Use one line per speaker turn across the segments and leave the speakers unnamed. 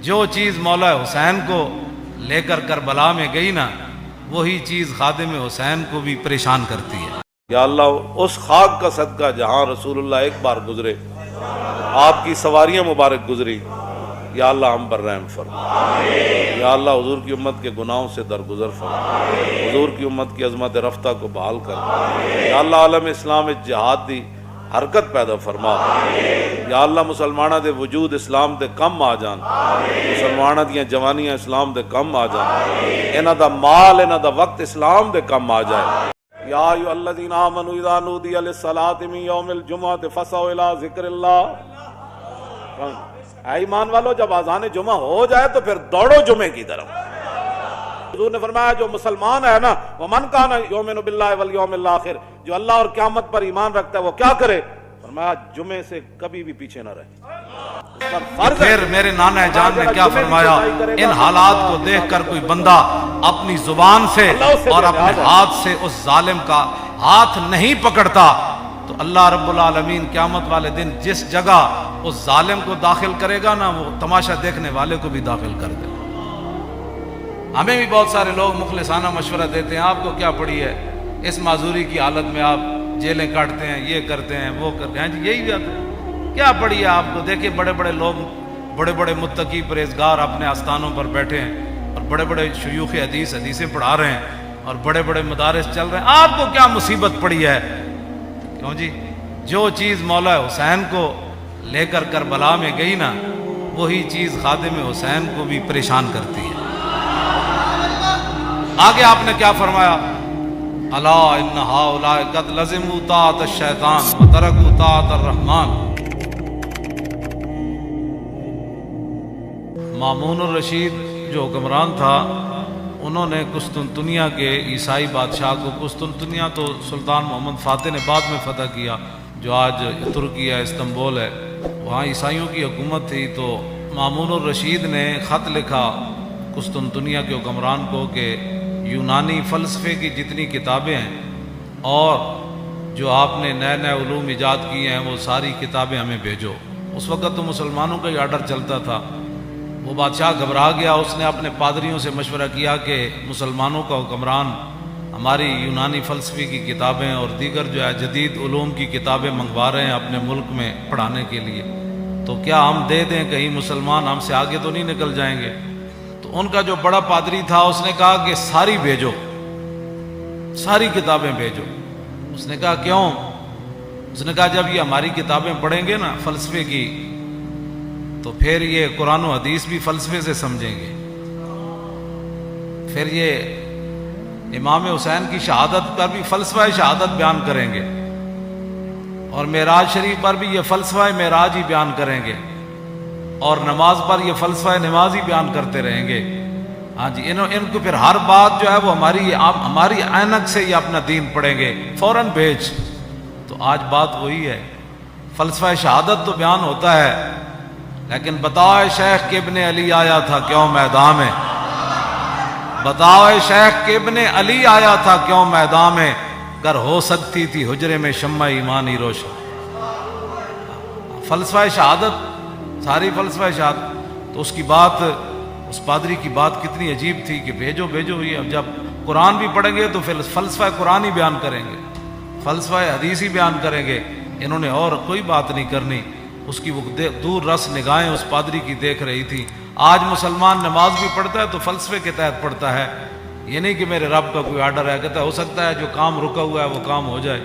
جو چیز مولا حسین کو لے کر کربلا میں گئی نا، وہی چیز خادم حسین کو بھی پریشان کرتی ہے۔
یا اللہ اس خاک کا صدقہ جہاں رسول اللہ ایک بار گزرے، آپ کی سواریاں مبارک گزری، یا اللہ ہم پر رحم فرما۔ یا اللہ حضور کی امت کے گناہوں سے درگزر فرما، حضور کی امت کی عظمت رفتہ کو بحال کر۔ یا اللہ عالم اسلام جہاد دی حرکت پیدا فرما۔ یا اللہ مسلمانہ دے وجود اسلام دے کم آ جان، مسلمانہ دیاں جوانیاں اسلام دے کم آ جان، انہاں دا مال انہاں دا وقت اسلام دے کم آ جائے۔ یا ایھا الذین آمنوا اذا نودی للصلاۃ من یوم الجمعۃ فاسعوا الی ذکر اللہ۔ اے ایمان والو، جب اذان جمعہ ہو جائے تو پھر دوڑو جمعے کی طرف۔ حضور نے فرمایا جو مسلمان ہے نا، ومن کان یؤمن باللہ والیوم الآخر، جو اللہ اور قیامت پر ایمان رکھتا ہے وہ کیا کرے؟ فرمایا جمعے سے کبھی بھی پیچھے نہ رہے۔
پھر میرے نانا جان نے کیا فرمایا؟ ان حالات کو دیکھ کر کوئی بندہ اپنی زبان سے اور اپنے ہاتھ سے اس ظالم کا ہاتھ نہیں پکڑتا تو اللہ رب العالمین قیامت والے دن جس جگہ اس ظالم کو داخل کرے گا نا، وہ تماشا دیکھنے والے کو بھی داخل کر دے گا۔ ہمیں بھی بہت سارے لوگ مخلصانہ مشورہ دیتے ہیں، آپ کو کیا پڑی ہے، اس معذوری کی حالت میں آپ جیلیں کاٹتے ہیں، یہ کرتے ہیں، وہ کرتے ہیں، جی یہی بات ہے، کیا پڑی ہے آپ کو؟ دیکھیں بڑے بڑے لوگ، بڑے بڑے متقی پرہیزگار اپنے آستانوں پر بیٹھے ہیں اور بڑے بڑے شیوخ حدیثیں پڑھا رہے ہیں اور بڑے بڑے مدارس چل رہے ہیں، آپ کو کیا مصیبت پڑی ہے؟ کیوں جی؟ جو چیز مولا حسین کو لے کر کربلا میں گئی نا، وہی چیز خادم حسین کو بھی پریشان کرتی ہے۔ آگے آپ نے کیا فرمایا؟ الا ان ہؤلاء قد لزموا طاعۃ الشیطان وترکوا طاعۃ الرحمن۔ مامون الرشید جو حکمران تھا، انہوں نے قسطنطنیہ کے عیسائی بادشاہ کو، قسطنطنیہ تو سلطان محمد فاتح نے بعد میں فتح کیا، جو آج ترکی ہے، استنبول ہے، وہاں عیسائیوں کی حکومت تھی، تو مامون الرشید نے خط لکھا قسطنطنیہ کے حکمران کو کہ یونانی فلسفے کی جتنی کتابیں ہیں اور جو آپ نے نئے نئے علوم ایجاد کیے ہیں وہ ساری کتابیں ہمیں بھیجو۔ اس وقت تو مسلمانوں کا ہی آرڈر چلتا تھا۔ وہ بادشاہ گھبرا گیا، اس نے اپنے پادریوں سے مشورہ کیا کہ مسلمانوں کا حکمران ہماری یونانی فلسفے کی کتابیں اور دیگر جو ہے جدید علوم کی کتابیں منگوا رہے ہیں اپنے ملک میں پڑھانے کے لیے، تو کیا ہم دے دیں؟ کہیں مسلمان ہم سے آگے تو نہیں نکل جائیں گے؟ تو ان کا جو بڑا پادری تھا اس نے کہا کہ ساری بھیجو، ساری کتابیں بھیجو۔ اس نے کہا کیوں؟ اس نے کہا جب یہ ہماری کتابیں پڑھیں گے نا فلسفے کی تو پھر یہ قرآن و حدیث بھی فلسفے سے سمجھیں گے، پھر یہ امام حسین کی شہادت پر بھی فلسفہ شہادت بیان کریں گے اور معراج شریف پر بھی یہ فلسفہ معراج ہی بیان کریں گے اور نماز پر یہ فلسفہ نماز ہی بیان کرتے رہیں گے۔ ہاں جی، ان کو پھر ہر بات جو ہے وہ ہماری عینک سے یہ اپنا دین پڑھیں گے، فوراً بھیج۔ تو آج بات وہی ہے، فلسفہ شہادت تو بیان ہوتا ہے، لیکن بتاؤ شیخ کہ ابن علی آیا تھا کیوں میدان میں؟ بتاؤ شیخ کہ ابن علی آیا تھا کیوں میدان میں؟ گر ہو سکتی تھی حجرے میں شمع ایمانی روشن۔ فلسفہ شہادت، ساری فلسفہ شہادت۔ تو اس کی بات، اس پادری کی بات کتنی عجیب تھی کہ بھیجو بھیجو، یہ جب قرآن بھی پڑھیں گے تو پھر فلسفہ قرآن ہی بیان کریں گے، فلسفہ حدیث ہی بیان کریں گے، انہوں نے اور کوئی بات نہیں کرنی۔ اس کی وہ دور رس نگاہیں اس پادری کی دیکھ رہی تھی۔ آج مسلمان نماز بھی پڑھتا ہے تو فلسفے کے تحت پڑھتا ہے، یہ نہیں کہ میرے رب کا کوئی آرڈر ہے، کہتا ہے ہو سکتا ہے جو کام رکا ہوا ہے وہ کام ہو جائے،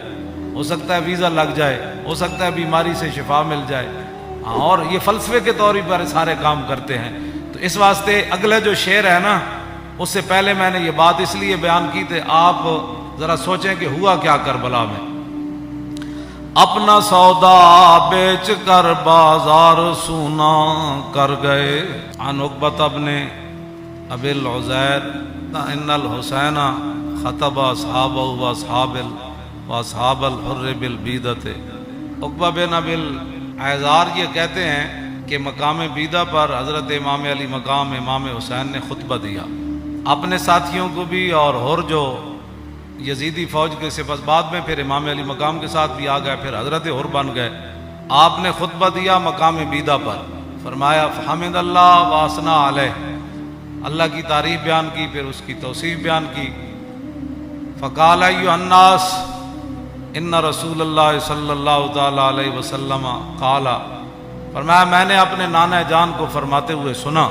ہو سکتا ہے ویزا لگ جائے، ہو سکتا ہے بیماری سے شفا مل جائے، اور یہ فلسفے کے طور پر سارے کام کرتے ہیں۔ تو اس واسطے اگلا جو شعر ہے نا، اس سے پہلے میں نے یہ بات اس لیے بیان کی تھی، آپ ذرا سوچیں کہ ہوا کیا کربلا میں۔ اپنا سودا بیچ کر بازار سونا کر گئے، عن عقبۃ ابن ابی العزیر ان الحسین خطب اصحابہ واصحاب الحر بالبیدۃ۔ عقبہ بن ابی العزیر یہ کہتے ہیں کہ مقام بیدہ پر حضرت امام علی مقام امام حسین نے خطبہ دیا، اپنے ساتھیوں کو بھی، اور حر جو یزیدی فوج کے سپس بعد میں پھر امام علی مقام کے ساتھ بھی آ گئے، پھر حضرت حر بن گئے۔ آپ نے خطبہ دیا مقام بیدہ پر، فرمایا فحمد اللہ واسنا علیہ، اللہ کی تعریف بیان کی، پھر اس کی توصیف بیان کی. فقال ایھا الناس ان رسول اللہ صلی اللہ تعالی علیہ وسلم قال، فرمایا میں نے اپنے نانا جان کو فرماتے ہوئے سنا،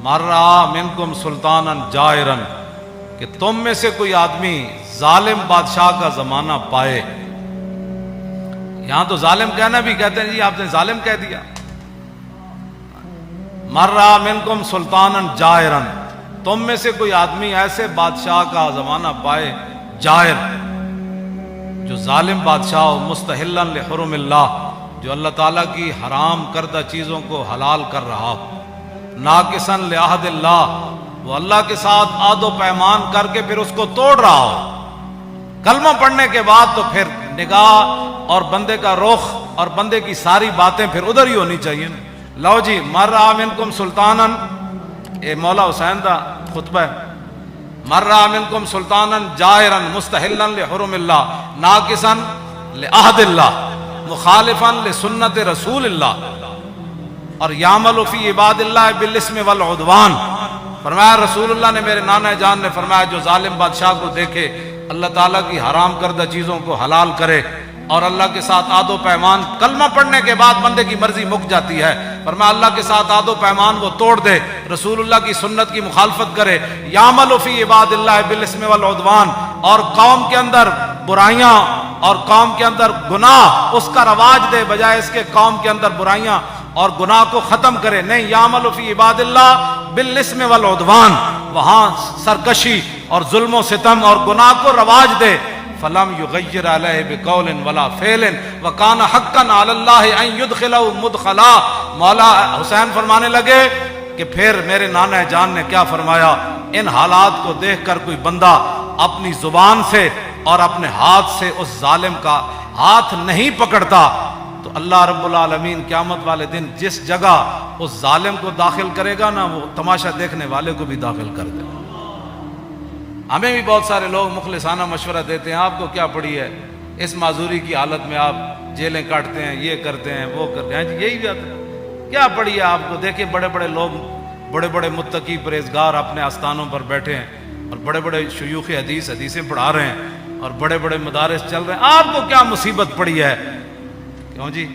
مر رہا منکم سلطانا جائرا، کہ تم میں سے کوئی آدمی ظالم بادشاہ کا زمانہ پائے. یہاں تو ظالم کہنا بھی کہتے ہیں جی آپ نے ظالم کہہ دیا. مر رہا منکم سلطانا جائرا، تم میں سے کوئی آدمی ایسے بادشاہ کا زمانہ پائے، جائر جو ظالم بادشاہ ہو، مستحلا لحرم اللہ، جو اللہ تعالیٰ کی حرام کردہ چیزوں کو حلال کر رہا ہو، ناقصا لعہد اللہ، وہ اللہ کے ساتھ عہد و پیمان کر کے پھر اس کو توڑ رہا ہو. کلمہ پڑھنے کے بعد تو پھر نگاہ اور بندے کا رخ اور بندے کی ساری باتیں پھر ادھر ہی ہونی چاہیے. لو جی، مر رہا منکم سلطانا، اے مولا حسین دا خطبہ ہے، مر رہا منکم سلطانا جائرا مستحلا لحرم اللہ ناقصا لعہد اللہ مخالفا لسنت رسول اللہ اور یعمل فی عباد اللہ بالاسم والعدوان. فرمایا رسول اللہ نے، میرے نانا جان نے فرمایا، جو ظالم بادشاہ کو دیکھے اللہ تعالیٰ کی حرام کردہ چیزوں کو حلال کرے اور اللہ کے ساتھ عہد و پیمان، کلمہ پڑھنے کے بعد بندے کی مرضی مک جاتی ہے، فرمایا اللہ کے ساتھ عہد و پیمان وہ توڑ دے، رسول اللہ کی سنت کی مخالفت کرے، یعمل فی عباد اللہ بالاسم والعدوان، اور قوم کے اندر برائیاں اور قوم کے اندر گناہ اس کا رواج دے، بجائے اس کے قوم کے اندر برائیاں اور گناہ کو ختم کرے. نہیں، یعمل فی عباد اللہ بالاسم والعدوان، وہاں سرکشی اور ظلم و ستم اور گناہ کو رواج دے. فلم یغیر علیہ بقول ولا فعل وکان حقا علی اللہ ان یدخلہ مدخلا. مولا حسین فرمانے لگے کہ پھر میرے نانا جان نے کیا فرمایا، ان حالات کو دیکھ کر کوئی بندہ اپنی زبان سے اور اپنے ہاتھ سے اس ظالم کا ہاتھ نہیں پکڑتا تو اللہ رب العالمین قیامت والے دن جس جگہ اس ظالم کو داخل کرے گا نا، وہ تماشا دیکھنے والے کو بھی داخل کر دے گا. ہمیں بھی بہت سارے لوگ مخلصانہ مشورہ دیتے ہیں، آپ کو کیا پڑی ہے، اس معذوری کی حالت میں آپ جیلیں کاٹتے ہیں، یہ کرتے ہیں، وہ کرتے ہیں، یہی بات ہے، کیا پڑی ہے آپ کو. دیکھیں بڑے بڑے لوگ، بڑے بڑے متقی پرہیزگار اپنے آستانوں پر بیٹھے ہیں اور بڑے بڑے شیوخ حدیثیں پڑھا رہے ہیں اور بڑے بڑے مدارس چل رہے ہیں، آپ کو کیا مصیبت پڑی ہے؟ کیوں جی؟